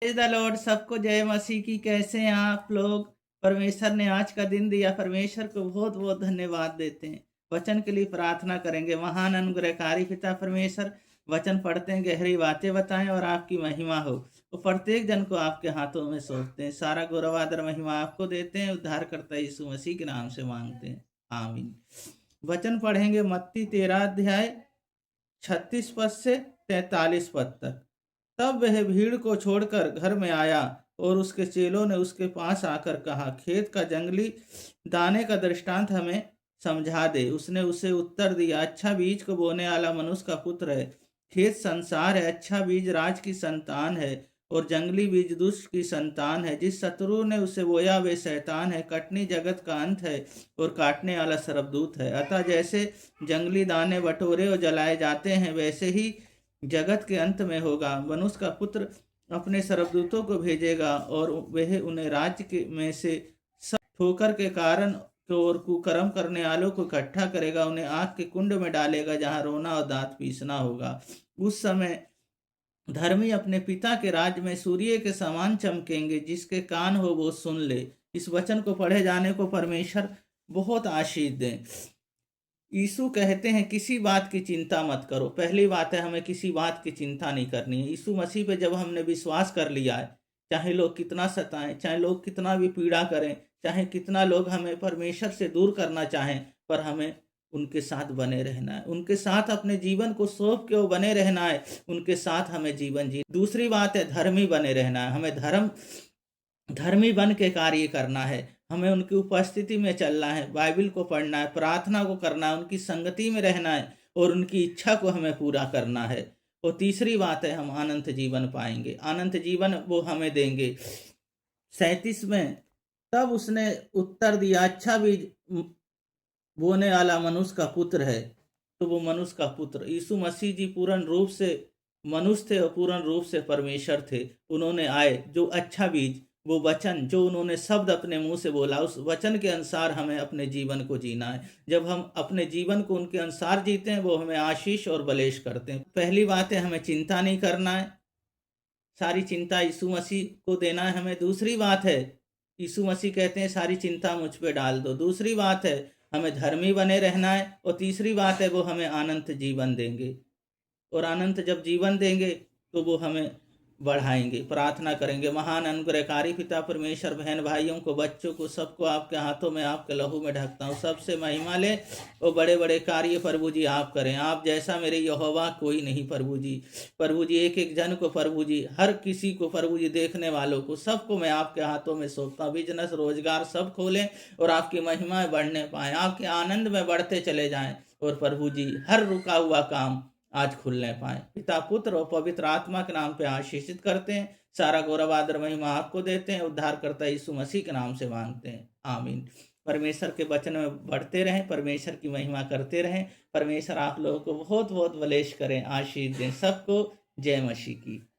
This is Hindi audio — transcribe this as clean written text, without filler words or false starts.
प्रेज़ द लॉर्ड, सबको जय मसीह की। कैसे हैं आप लोग? परमेश्वर ने आज का दिन दिया, परमेश्वर को बहुत-बहुत धन्यवाद देते हैं। वचन के लिए प्रार्थना करेंगे। महान अनुग्रहकारी पिता परमेश्वर, वचन पढ़ते हैं, गहरी बातें बताएं और आपकी महिमा हो। वो प्रत्येक जन को आपके हाथों में सौंपते हैं। सारा गौरव आदर महिमा आपको देते हैं। उद्धारकर्ता यीशु मसीह के नाम से मांगते हैं, आमीन। वचन पढ़ेंगे मत्ती 13 अध्याय 36 पद से 43 पद तक। तब वह भीड़ को छोड़कर घर में आया और उसके चेलों ने उसके पास आकर कहा, खेत का जंगली दाने का दृष्टांत हमें समझा दे। उसने उसे उत्तर दिया, अच्छा बीज को बोने वाला मनुष्य का पुत्र है। खेत संसार है, अच्छा बीज राज की संतान है और जंगली बीज दुष्ट की संतान है। जिस शत्रु ने उसे बोया वे शैतान है। कटनी जगत का अंत है और काटने वाला सर्वदूत है। अतः जैसे जंगली दाने बटोरे और जलाए जाते हैं, वैसे ही जगत के अंत में होगा। मनुष्य का पुत्र अपने सर्वदूतों को भेजेगा और वह उन्हें राज्य के में से सब ठोकर के कारण और कुकर्म करने वालों को इकट्ठा करेगा। उन्हें आग के कुंड में डालेगा, जहां रोना और दांत पीसना होगा। उस समय धर्मी अपने पिता के राज्य में सूर्य के समान चमकेंगे। जिसके कान हो वो सुन ले। इस वचन को पढ़े जाने को परमेश्वर बहुत आशीष दें। यीशु कहते हैं किसी बात की चिंता मत करो। पहली बात है, हमें किसी बात की चिंता नहीं करनी है। यीशु मसीह पे जब हमने विश्वास कर लिया है, चाहे लोग कितना सताएं, चाहे लोग कितना भी पीड़ा करें, चाहे कितना लोग हमें परमेश्वर से दूर करना चाहें, पर हमें उनके साथ बने रहना है। उनके साथ अपने जीवन को सौंप के वो बने रहना है। उनके साथ हमें जीवन जी। दूसरी बात है, धर्मी बने रहना है। हमें धर्मी बन के कार्य करना है। हमें उनकी उपस्थिति में चलना है, बाइबल को पढ़ना है, प्रार्थना को करना है, उनकी संगति में रहना है और उनकी इच्छा को हमें पूरा करना है। और तीसरी बात है, हम अनंत जीवन पाएंगे। अनंत जीवन वो हमें देंगे। 37 में तब उसने उत्तर दिया, अच्छा बीज बोने वाला मनुष्य का पुत्र है। तो वो मनुष्य का पुत्र यीशु मसीह जी पूर्ण रूप से मनुष्य थे और पूर्ण रूप से परमेश्वर थे। उन्होंने आए, जो अच्छा बीज, वो वचन जो उन्होंने शब्द अपने मुंह से बोला, उस वचन के अनुसार हमें अपने जीवन को जीना है। जब हम अपने जीवन को उनके अनुसार जीते हैं, वो हमें आशीष और बलेश करते हैं। पहली बात है, हमें चिंता नहीं करना है। सारी चिंता यीशु मसीह को देना है हमें। दूसरी बात है, यीशु मसीह कहते हैं सारी चिंता मुझ पे डाल दो। दूसरी बात है, हमें धर्मी बने रहना है। और तीसरी बात है, वो हमें अनंत जीवन देंगे। और अनंत जब जीवन देंगे तो वो हमें बढ़ाएंगे। प्रार्थना करेंगे। महान अनुग्रहकारी पिता परमेश्वर, बहन भाइयों को, बच्चों को, सबको आपके हाथों में, आपके लहू में ढकता हूँ। सबसे महिमा ले और बड़े बड़े कार्य प्रभु जी आप करें। आप जैसा मेरे यहोवा कोई नहीं प्रभु जी। प्रभु जी एक एक जन को, प्रभु जी हर किसी को, प्रभु जी देखने वालों को, सबको मैं आपके हाथों में सौंपता हूँ। बिजनेस, रोजगार सब खोलें और आपकी महिमा बढ़ने पाए, आपके आनंद में बढ़ते चले जाएं। और प्रभु जी हर रुका हुआ काम आज खुलने पाए। पिता, पुत्र और पवित्र आत्मा के नाम पे आशीषित करते हैं। सारा गौरव आदर महिमा आपको देते हैं। उद्धारकर्ता यीशु मसीह के नाम से मांगते हैं, आमीन। परमेश्वर के वचन में बढ़ते रहें, परमेश्वर की महिमा करते रहें। परमेश्वर आप लोगों को बहुत बहुत बलेश करें, आशीष दें। सबको जय मसीह की।